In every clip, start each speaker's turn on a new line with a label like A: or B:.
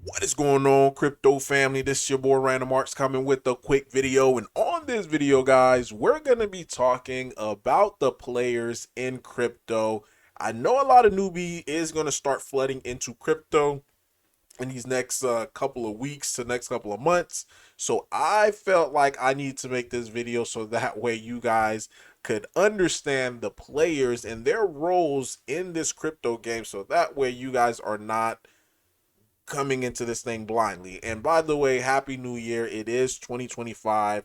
A: What is going on, crypto family? This is your boy Random Arts coming with a quick video. And on this video, guys, we're going to be talking about the players in crypto. I know a lot of newbie is going to start flooding into crypto in these next couple of weeks to next couple of months. So I felt like I need to make this video so that way you guys could understand the players and their roles in this crypto game. So that way you guys are not coming into this thing blindly. And by the way, happy new year. It is 2025.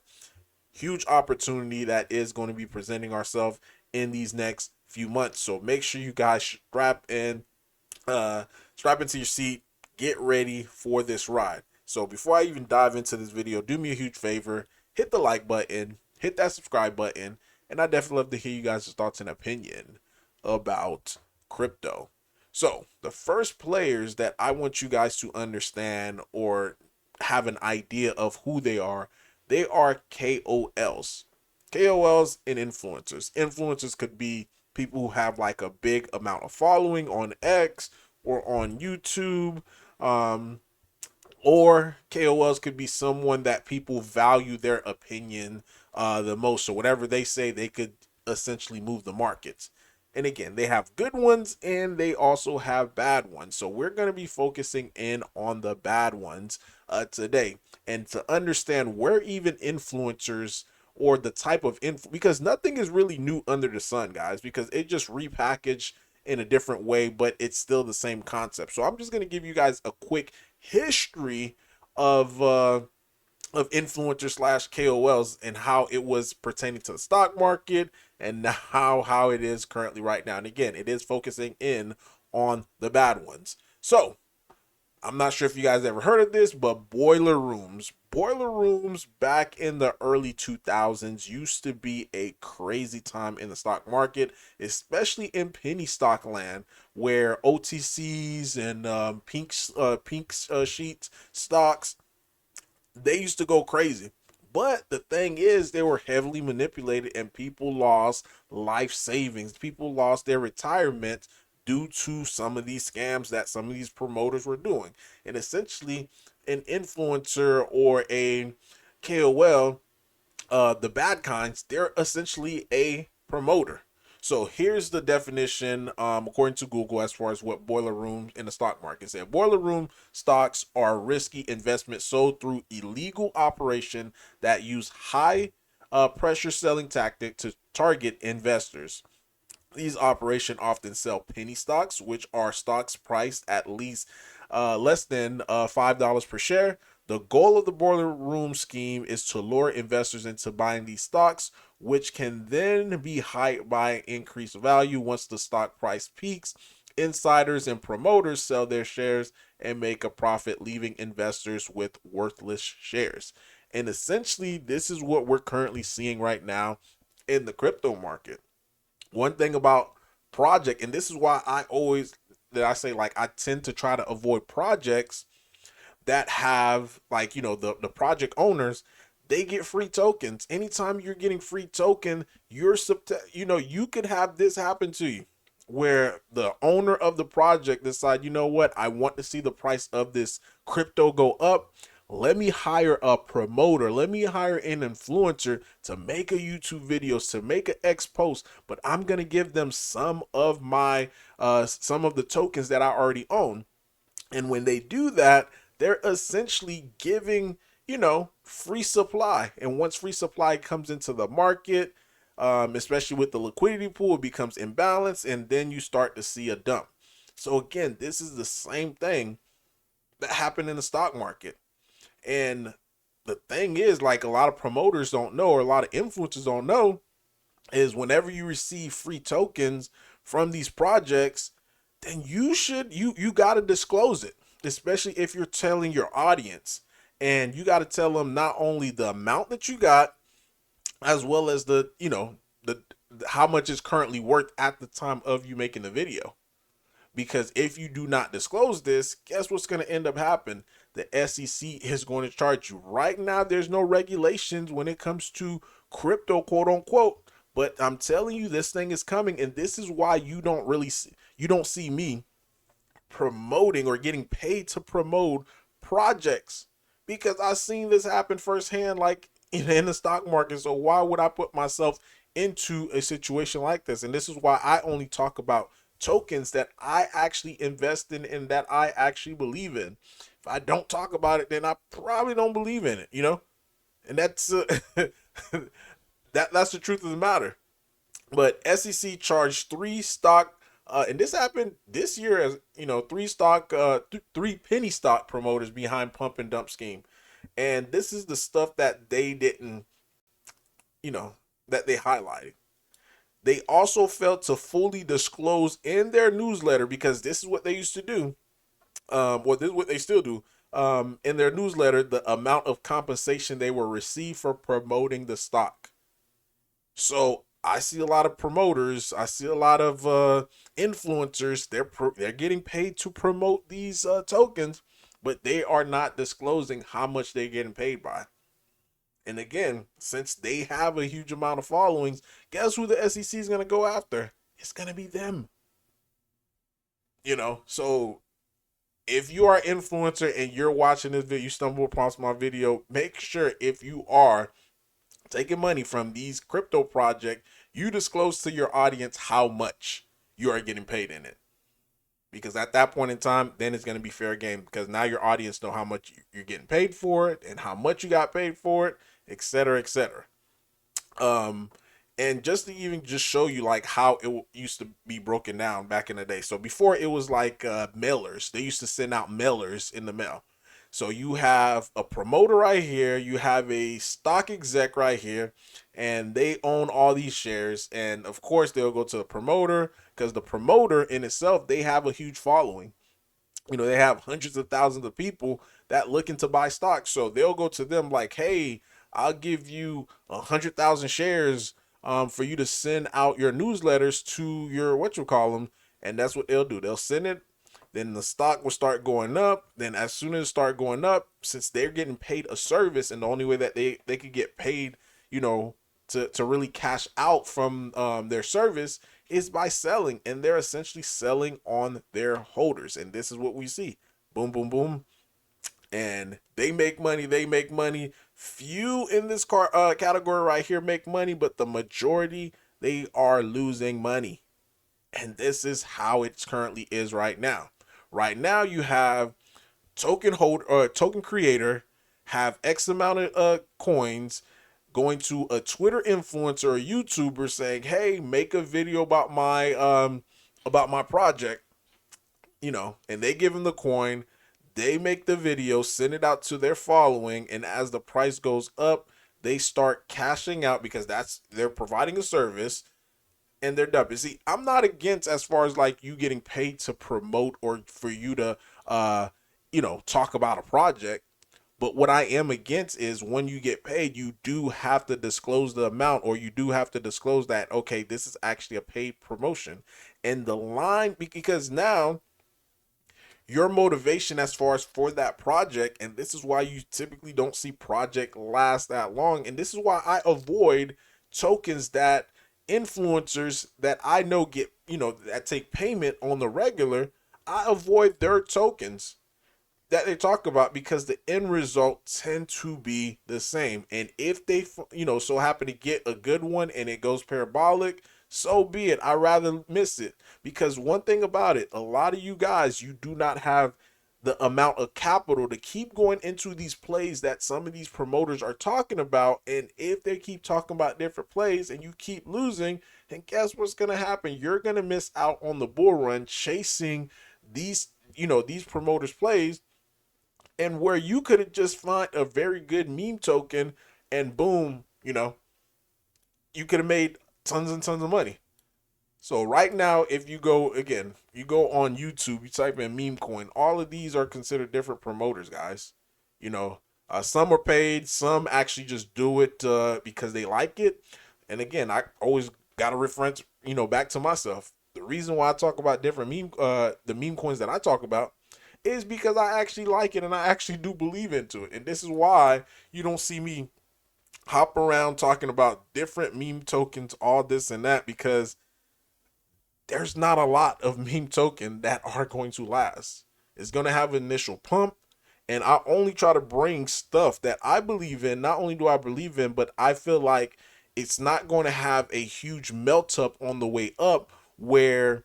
A: Huge opportunity that is going to be presenting ourselves in these next few months. So make sure you guys strap into your seat, get ready for this ride. So before I even dive into this video, do me a huge favor, hit the like button, hit that subscribe button, and I definitely love to hear you guys' thoughts and opinion about crypto. So the first players that I want you guys to understand or have an idea of who they are KOLs. KOLs and influencers. Influencers could be people who have like a big amount of following on X or on YouTube. Um, or KOLs could be someone that people value their opinion the most. So whatever they say, they could essentially move the markets. And again, they have good ones and they also have bad ones. So we're going to be focusing in on the bad ones today, and to understand where even influencers or the type of because nothing is really new under the sun, guys, because it just repackaged in a different way, but it's still the same concept. So I'm just going to give you guys a quick history of influencers slash KOLs and how it was pertaining to the stock market and now how it is currently right now. And again, it is focusing in on the bad ones. So I'm not sure if you guys ever heard of this, but boiler rooms. Boiler rooms back in the early 2000s used to be a crazy time in the stock market, especially in penny stock land, where OTCs and pink sheets stocks, they used to go crazy. But the thing is, they were heavily manipulated and people lost life savings. People lost their retirement due to some of these scams that some of these promoters were doing. And essentially, an influencer or a KOL, the bad kinds, they're essentially a promoter. So here's the definition, according to Google, as far as what boiler rooms in the stock market say. Boiler room stocks are risky investments sold through illegal operation that use high pressure selling tactic to target investors. These operations often sell penny stocks, which are stocks priced at least less than $5 per share. The goal of the boiler room scheme is to lure investors into buying these stocks, which can then be hyped by increased value. Once the stock price peaks, insiders and promoters sell their shares and make a profit, leaving investors with worthless shares. And essentially, this is what we're currently seeing right now in the crypto market. One thing about project, and this is why I say, like, I tend to try to avoid projects that have, like, the project owners, they get free tokens. Anytime you're getting free token, you could have this happen to you where the owner of the project decide, you know what, I want to see the price of this crypto go up. Let me hire a promoter. Let me hire an influencer to make a YouTube video, to make an X post, but I'm going to give them some of the tokens that I already own. And when they do that, they're essentially giving, free supply. And once free supply comes into the market, especially with the liquidity pool, it becomes imbalanced, and then you start to see a dump. So again, this is the same thing that happened in the stock market. And the thing is, like, a lot of promoters don't know, or a lot of influencers don't know, is whenever you receive free tokens from these projects, then you got to disclose it, especially if you're telling your audience. And you got to tell them not only the amount that you got, as well as the how much is currently worth at the time of you making the video. Because if you do not disclose this, guess what's going to end up happening? The SEC is going to charge you. Right now, there's no regulations when it comes to crypto, quote unquote. But I'm telling you, this thing is coming, and this is why you don't see me promoting or getting paid to promote projects because I've seen this happen firsthand, like in the stock market. So why would I put myself into a situation like this? And this is why I only talk about tokens that I actually invest in and that I actually believe in. If I don't talk about it, then I probably don't believe in it, you know? And that's that's the truth of the matter. But SEC charged three stock, and this happened this year, as you know, three stock, three penny stock promoters behind pump and dump scheme, and this is the stuff that they didn't, you know, that they highlighted. They also failed to fully disclose in their newsletter, because this is what they used to do. Well, this is what they still do. In their newsletter, the amount of compensation they will receive for promoting the stock. So I see a lot of promoters. I see a lot of influencers. They're getting paid to promote these tokens, but they are not disclosing how much they're getting paid by. And again, since they have a huge amount of followings, guess who the SEC is going to go after? It's going to be them. You know, so if you are an influencer and you're watching this video, you stumble upon my video, make sure if you are taking money from these crypto projects, you disclose to your audience how much you are getting paid in it. Because at that point in time, then it's going to be fair game, because now your audience know how much you're getting paid for it and how much you got paid for it, etc., etc. Um, and just to even just show you like how it used to be broken down back in the day. So before, it was like mailers. They used to send out mailers in the mail. So you have a promoter right here, you have a stock exec right here, and they own all these shares. And of course, they'll go to the promoter, because the promoter in itself, they have a huge following. You know, they have hundreds of thousands of people that looking to buy stocks. So they'll go to them like, hey, I'll give you 100,000 shares for you to send out your newsletters to your what you call them. And that's what they'll do. They'll send it. Then the stock will start going up. Then as soon as it start going up, since they're getting paid a service, and the only way that they could get paid, you know, to really cash out from their service is by selling. And they're essentially selling on their holders. And this is what we see. Boom, boom, boom. And they make money. They make money. Few in this category right here make money, but the majority, they are losing money. And this is how it currently is right now. Right now, you have token holder or token creator have X amount of coins, going to a Twitter influencer or YouTuber saying, "Hey, make a video about my project," you know, and they give them the coin. They make the video, send it out to their following, and as the price goes up, they start cashing out, because they're providing a service, and they're done. See, I'm not against as far as like you getting paid to promote or for you to talk about a project. But what I am against is when you get paid, you do have to disclose the amount, or you do have to disclose that, okay, this is actually a paid promotion. And the line, because now your motivation as far as for that project, and this is why you typically don't see project last that long, and this is why I avoid tokens that influencers that I know get, that take payment on the regular. I avoid their tokens that they talk about, because the end result tend to be the same. And if they so happen to get a good one and it goes parabolic, so be it. I'd rather miss it, because one thing about it, a lot of you guys, you do not have the amount of capital to keep going into these plays that some of these promoters are talking about. And if they keep talking about different plays and you keep losing, then guess what's going to happen? You're going to miss out on the bull run chasing these promoters plays, and where you could have just find a very good meme token, and boom, you could have made tons and tons of money. So right now, if you go on YouTube, you type in meme coin, all of these are considered different promoters, guys. Some are paid, some actually just do it because they like it. And again, I always got to reference, back to myself. The reason why I talk about different the meme coins that I talk about is because I actually like it and I actually do believe into it. And this is why you don't see me hop around talking about different meme tokens, all this and that, because there's not a lot of meme token that are going to last. It's going to have an initial pump, And I only try to bring stuff that I believe in. Not only do I believe in, but I feel like it's not going to have a huge melt up on the way up where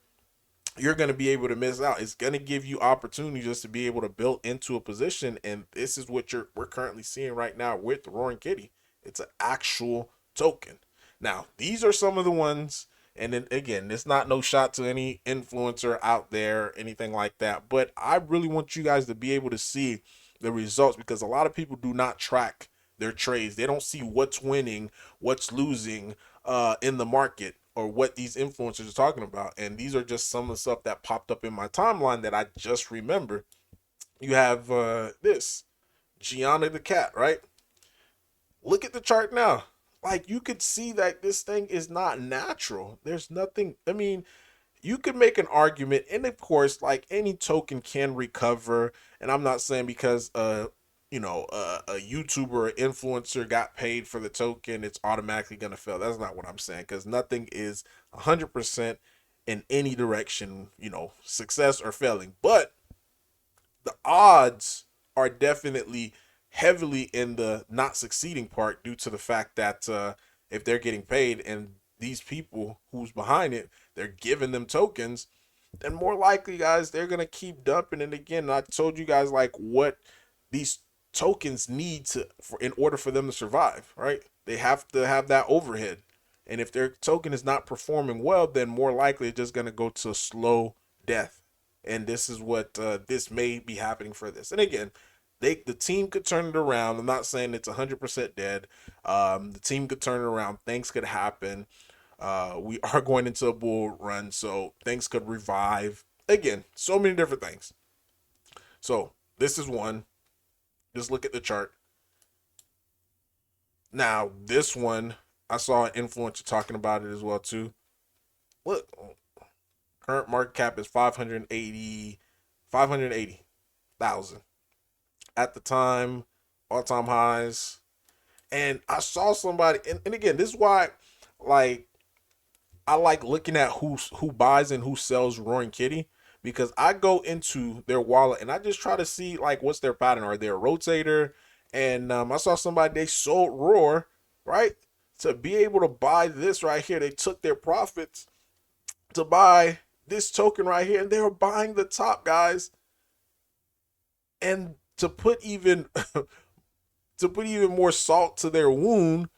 A: you're going to be able to miss out. It's going to give you opportunity just to be able to build into a position. And this is what we're currently seeing right now with the Roaring Kitty. It's an actual token. Now, these are some of the ones. And then again, it's not no shot to any influencer out there, anything like that. But I really want you guys to be able to see the results, because a lot of people do not track their trades. They don't see what's winning, what's losing in the market, or what these influencers are talking about. And these are just some of the stuff that popped up in my timeline that I just remember. You have this Gian The Cat, right? Look at the chart now. Like, you could see that this thing is not natural. There's nothing. I mean, you could make an argument, and of course, like any token can recover. And I'm not saying because a YouTuber or influencer got paid for the token, it's automatically gonna fail. That's not what I'm saying, because nothing is 100% in any direction, success or failing. But the odds are definitely heavily in the not succeeding part, due to the fact that if they're getting paid and these people who's behind it, they're giving them tokens, then more likely, guys, they're gonna keep dumping. And again, I told you guys like what these tokens need in order for them to survive, right? They have to have that overhead. And if their token is not performing well, then more likely it's just gonna go to slow death. And this is what this may be happening for this. And again, the team could turn it around. I'm not saying it's 100% dead. The team could turn it around. Things could happen. We are going into a bull run, so things could revive. Again, so many different things. So this is one. Just look at the chart. Now, this one, I saw an influencer talking about it as well too. Look, current market cap is 580,000. At the time, all-time highs. And I saw somebody, and again, this is why, like, I like looking at who buys and who sells Roaring Kitty, because I go into their wallet and I just try to see like what's their pattern. Are they a rotator? And I saw somebody, they sold Roar, right, to be able to buy this right here. They took their profits to buy this token right here, and they were buying the top, guys. And to put even more salt to their wound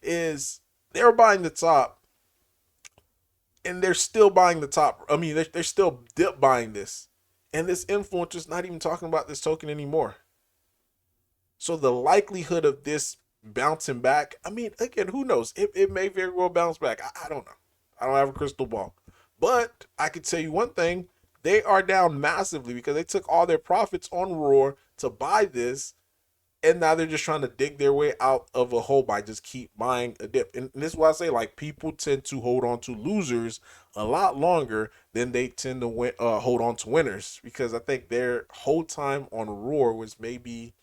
A: is they're buying the top, and they're still buying the top. I mean, they're still dip buying this. And this influencer's not even talking about this token anymore. So the likelihood of this bouncing back, I mean, again, who knows? It may very well bounce back. I don't know. I don't have a crystal ball. But I can tell you one thing. They are down massively because they took all their profits on Roar to buy this, and now they're just trying to dig their way out of a hole by just keep buying a dip. And this is why I say, like, people tend to hold on to losers a lot longer than they tend to hold on to winners, because I think their whole time on Roar was maybe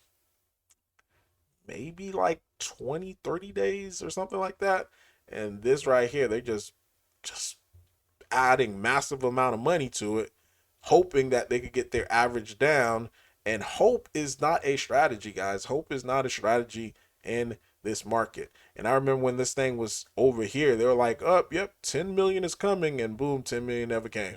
A: like 20-30 days or something like that. And this right here, they just adding massive amount of money to it, hoping that they could get their average down. And hope is not a strategy, guys. Hope is not a strategy in this market. And I remember when this thing was over here, they were like, oh, yep, 10 million is coming, and boom, 10 million never came.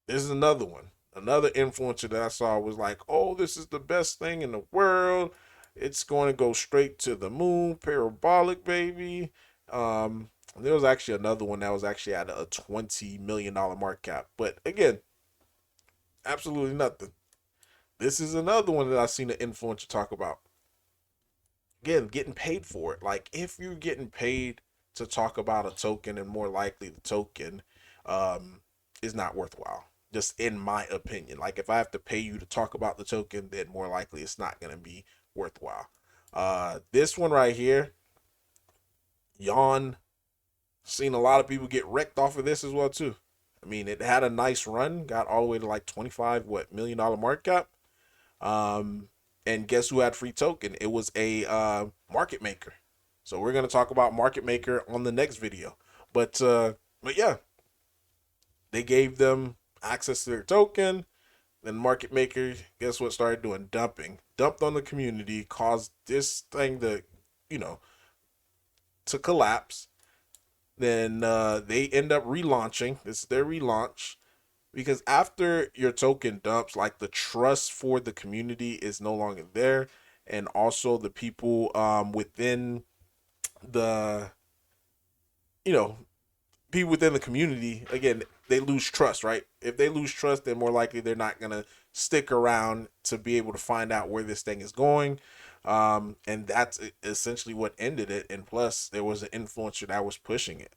A: This is another one. Another influencer that I saw was like, oh, this is the best thing in the world. It's going to go straight to the moon, parabolic, baby. There was actually another one that was actually at a $20 million market cap. But again, absolutely nothing. This is another one that I've seen an influencer talk about. Again, getting paid for it. Like, if you're getting paid to talk about a token, and more likely the token is not worthwhile. Just in my opinion. Like, if I have to pay you to talk about the token, then more likely it's not going to be worthwhile. This one right here, Yawn, seen a lot of people get wrecked off of this as well too. I mean, it had a nice run, got all the way to like 25 million dollar market cap. And guess who had free token? It was a market maker. So we're gonna talk about market maker on the next video. But yeah, they gave them access to their token. Then market maker, guess what, started doing? Dumped on the community, caused this thing to, you know, to collapse. Then they end up relaunching. This is their relaunch, because after your token dumps, like, the trust for the community is no longer there, and also the people within the, you know, people within the community, again, they lose trust, right? If they lose trust, then more likely they're not gonna stick around to be able to find out where this thing is going. And that's essentially what ended it. And plus, there was an influencer that was pushing it.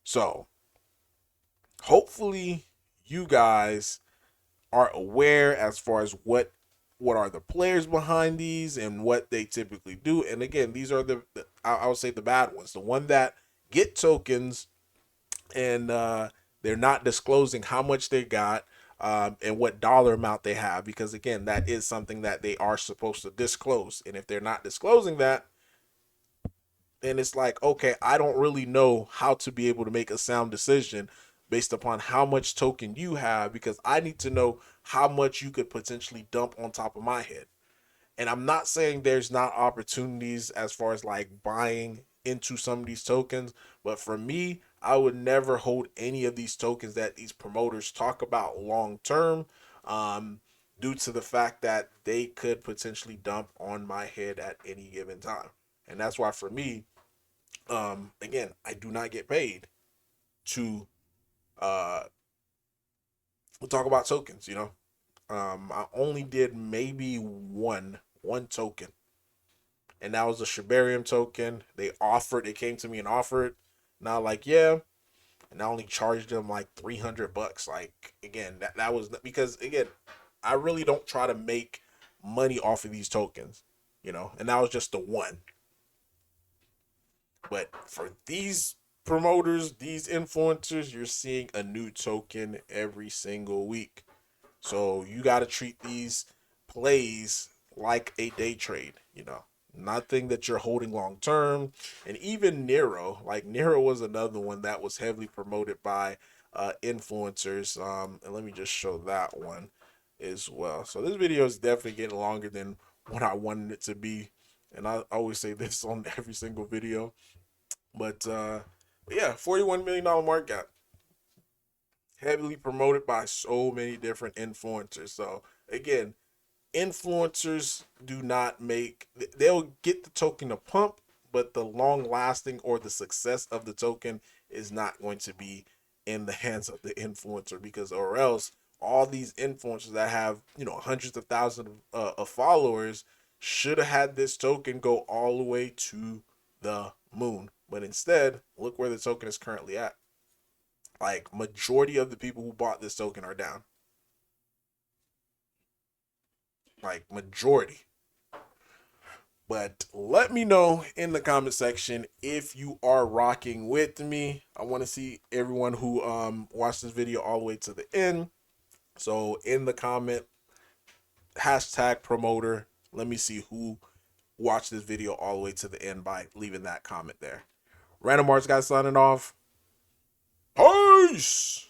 A: So hopefully you guys are aware as far as what are the players behind these and what they typically do. And again, these are I would say the bad ones, the one that get tokens and they're not disclosing how much they got, and what dollar amount they have, because again, that is something that they are supposed to disclose. And if they're not disclosing that, then it's like, okay, I don't really know how to be able to make a sound decision based upon how much token you have, because I need to know how much you could potentially dump on top of my head. And I'm not saying there's not opportunities as far as like buying into some of these tokens, but for me, I would never hold any of these tokens that these promoters talk about long term, due to the fact that they could potentially dump on my head at any given time. And that's why for me, again, I do not get paid to talk about tokens. I only did maybe one token, and that was a Shibarium token. They came to me and offered. Now, like, yeah, and I only charged them like $300. Like, again, that was because, again, I really don't try to make money off of these tokens, and that was just the one. But for these promoters, these influencers, you're seeing a new token every single week. So you got to treat these plays like a day trade. Nothing that you're holding long term. And even Nero, like Nero was another one that was heavily promoted by influencers. And let me just show that one as well. So this video is definitely getting longer than what I wanted it to be. And I always say this on every single video. But yeah, $41 million market cap, heavily promoted by so many different influencers. So again, influencers do not make, they'll get the token to pump, but the long lasting or the success of the token is not going to be in the hands of the influencer, because or else all these influencers that have hundreds of thousands of followers should have had this token go all the way to the moon. But instead, look where the token is currently at. Like, majority of the people who bought this token are down. Like, majority. But let me know in the comment section if you are rocking with me. I want to see everyone who watched this video all the way to the end. So in the comment, hashtag promoter. Let me see who watched this video all the way to the end by leaving that comment there. Random Arts guys signing off. Peace.